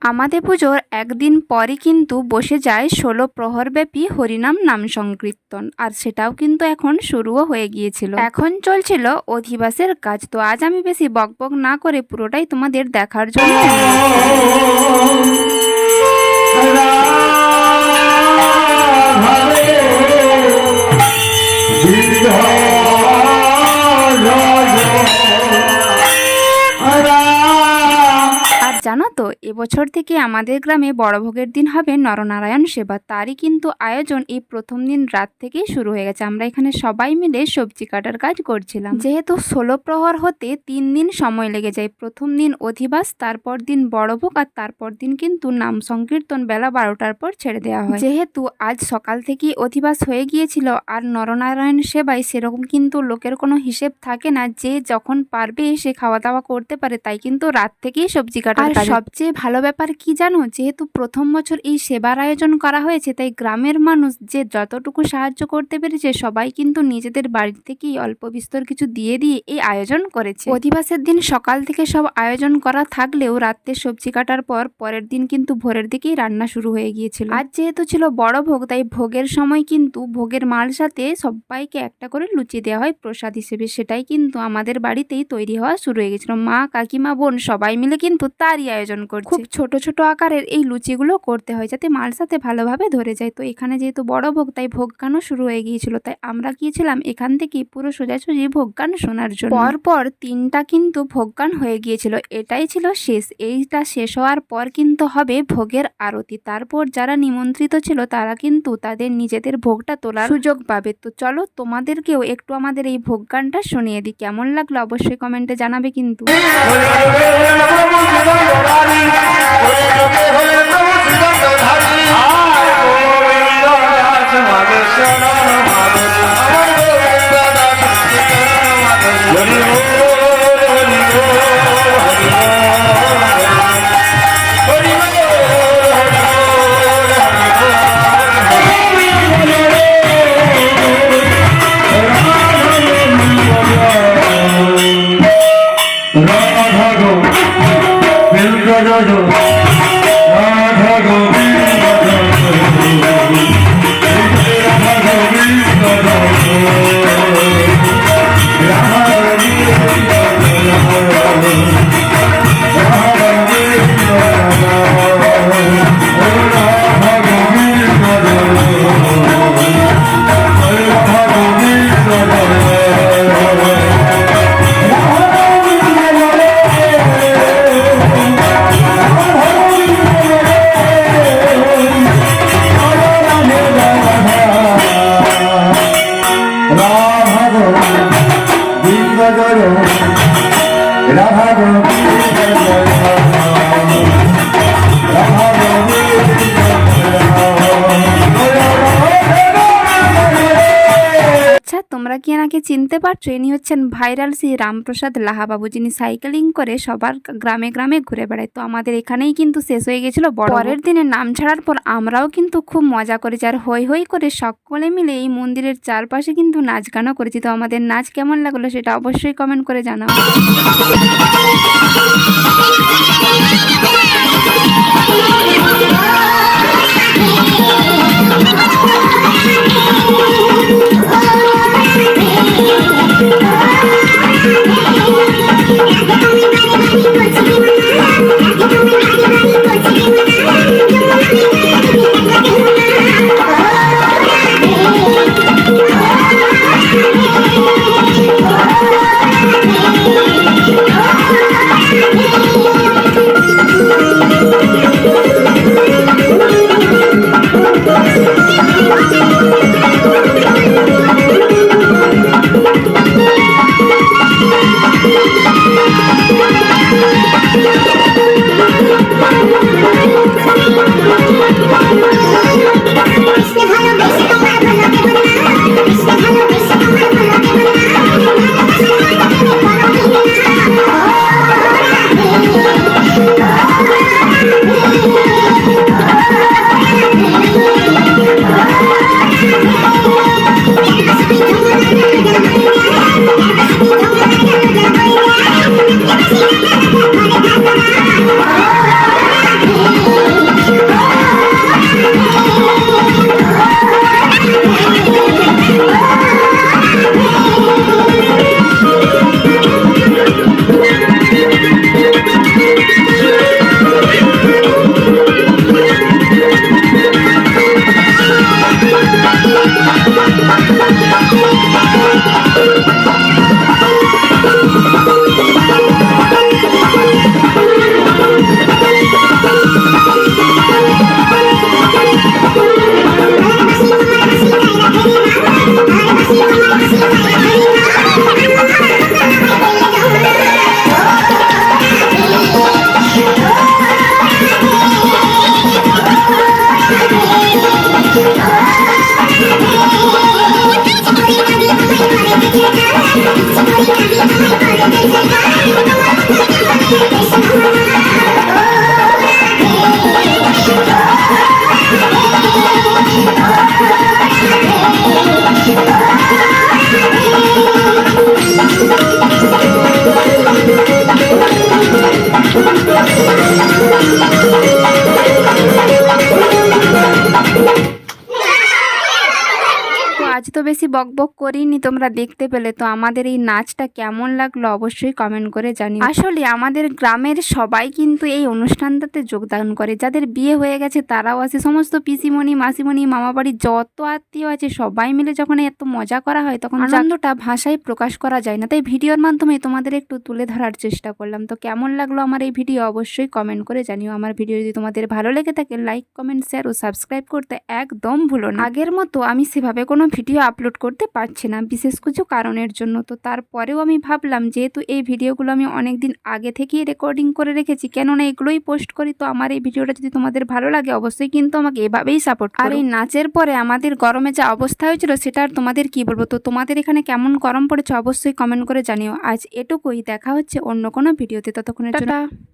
আমাদের পুজোর একদিন পরই কিন্তু বসে যায় ১৬ প্রহরব্যাপী হরিনাম নাম সংকীর্তন, আর সেটাও কিন্তু এখন শুরুও হয়ে গিয়েছিল। এখন চলছিল অধিবাসের কাজ। তো আজ আমি বেশি বকবক না করে পুরোটাই তোমাদের দেখার জন্য জানো তো, এবছর থেকে আমাদের গ্রামে বড়ভোগের দিন হবে নরনারায়ণ সেবা। তারই কিন্তু আয়োজন এই প্রথম দিন রাত থেকেই শুরু হয়ে গেছে। আমরা এখানে সবাই মিলে সবজি কাটার কাজ করছিলাম। যেহেতু ১৬ প্রহর হতে ৩ দিন সময় লেগে যায়। প্রথম দিন অধিবাস, তারপর দিন বড়ভোগ, আর তারপর দিন কিন্তু নাম সংকীর্তন বেলা ১২টার পর ছেড়ে দেওয়া হয়। যেহেতু আজ সকাল থেকেই অধিবাস হয়ে গিয়েছিল, আর নরনারায়ণ সেবায় সেরকম কিন্তু লোকের কোনো হিসেব থাকে না, যে যখন পারবে সে খাওয়া দাওয়া করতে পারে, তাই কিন্তু রাত থেকেই সবজি কাটা। আর সবচেয়ে ভালো ব্যাপার কি জানো, যেহেতু প্রথম বছর এই সেবার আয়োজন করা হয়েছে, তাই গ্রামের মানুষ যে যতটুকু সাহায্য করতে পেরেছে সবাই কিন্তু নিজেদের বাড়ি থেকেই অল্প বিস্তর কিছু দিয়ে এই আয়োজন করেছে। অধিবাসের দিন সকাল থেকে সব আয়োজন করা থাকলেও রাত্রে সবজি কাটার পর পরের দিন কিন্তু ভোরের দিকেই রান্না শুরু হয়ে গিয়েছিল। আজ যেহেতু ছিল বড় ভোগ, তাই ভোগের সময় কিন্তু ভোগের মাল সাথে সবাইকে একটা করে লুচি দেওয়া হয় প্রসাদ হিসেবে। সেটাই কিন্তু আমাদের বাড়িতেই তৈরি হওয়া শুরু হয়ে গেছিল। মা, কাকিমা, বোন সবাই মিলে কিন্তু তারই আয়োজন করছে। খুব ছোট ছোট আকারের এই লুচিগুলো করতে হয় যাতে মাল সাথে ভালোভাবে ধরে যায়। তো এখানে যেহেতু বড় ভোগ, তাই ভোগ গানও শুরু হয়ে গিয়েছিল। তাই আমরা গিয়েছিলাম এখান থেকে পুরো সোজাসুজি ভোগ গান শোনার জন্য। পরপর 3টা কিন্তু ভোগ গান হয়ে গিয়েছিল, এটাই ছিল শেষ। এইটা শেষ হওয়ার পর কিন্তু হবে ভোগের আরতি। তারপর যারা নিমন্ত্রিত ছিল তারা কিন্তু তাদের নিজেদের ভোগটা তোলার সুযোগ পাবে। তো চলো তোমাদেরকেও একটু আমাদের এই ভোগ গানটা শুনিয়ে দিই। কেমন লাগলো অবশ্যই কমেন্টে জানাবে কিন্তু। তোমরা কি এনাকে চিনতে পারছো? ইনি হচ্ছেন ভাইরাল শ্রী রামপ্রসাদ লাহাবাবু, যিনি সাইকেলিং করে সবার গ্রামে গ্রামে ঘুরে বেড়ায়। তো আমাদের এখানেই কিন্তু শেষ হয়ে গেছিল পরের দিনে নাম ছাড়ার পর আমরাও কিন্তু খুব মজা করেছি, আর হই হই করে সকলে মিলে এই মন্দিরের চারপাশে কিন্তু নাচ গানও করেছি। তো আমাদের নাচ কেমন লাগলো সেটা অবশ্যই কমেন্ট করে জানাও। আজ তো বেশি বকবক করিনি, তোমরা দেখতে পেলে। তো আমাদের এই নাচটা কেমন লাগলো অবশ্যই কমেন্ট করে জানিও। আসলে আমাদের গ্রামের সবাই কিন্তু এই অনুষ্ঠানটাতে যোগদান করে, যাদের বিয়ে হয়ে গেছে তারাও আছে, সমস্ত পিসিমণি মাসিমণি মামাবাড়ির যত আত্মীয় আছে সবাই মিলে যখন এত মজা করা হয় তখন আনন্দটা ভাষায় প্রকাশ করা যায় না। তাই ভিডিওর মাধ্যমে তোমাদের একটু তুলে ধরার চেষ্টা করলাম। তো কেমন লাগলো আমার এই ভিডিও অবশ্যই কমেন্ট করে জানিও। আমার ভিডিও যদি তোমাদের ভালো লেগে থাকে লাইক কমেন্ট শেয়ার ও সাবস্ক্রাইব করতে একদম ভুলো না। আগের মতো আমি সেভাবে কোনো ভিডিও আপলোড করতে পারছি না বিশেষ কিছু কারণের জন্য। তো তারপরেও আমি ভাবলাম যেহেতু এই ভিডিওগুলো আমি অনেক দিন আগে থেকেই রেকর্ডিং করে রেখেছি, কেননা এগুলোই পোস্ট করি, তো আমার এই ভিডিওটা যদি তোমাদের ভালো লাগে অবশ্যই কিন্তু আমাকে এভাবেই সাপোর্ট করো। আর এই নাচের পরে আমাদের গরমে যা অবস্থা হয়েছিল সেটা আর তোমাদের কি বলবো। তো তোমাদের এখানে কেমন গরম পড়েছে অবশ্যই কমেন্ট করে জানিও। আজ এটুকুই, দেখা হচ্ছে অন্য কোনো ভিডিওতে, ততক্ষণের জন্য টাটা।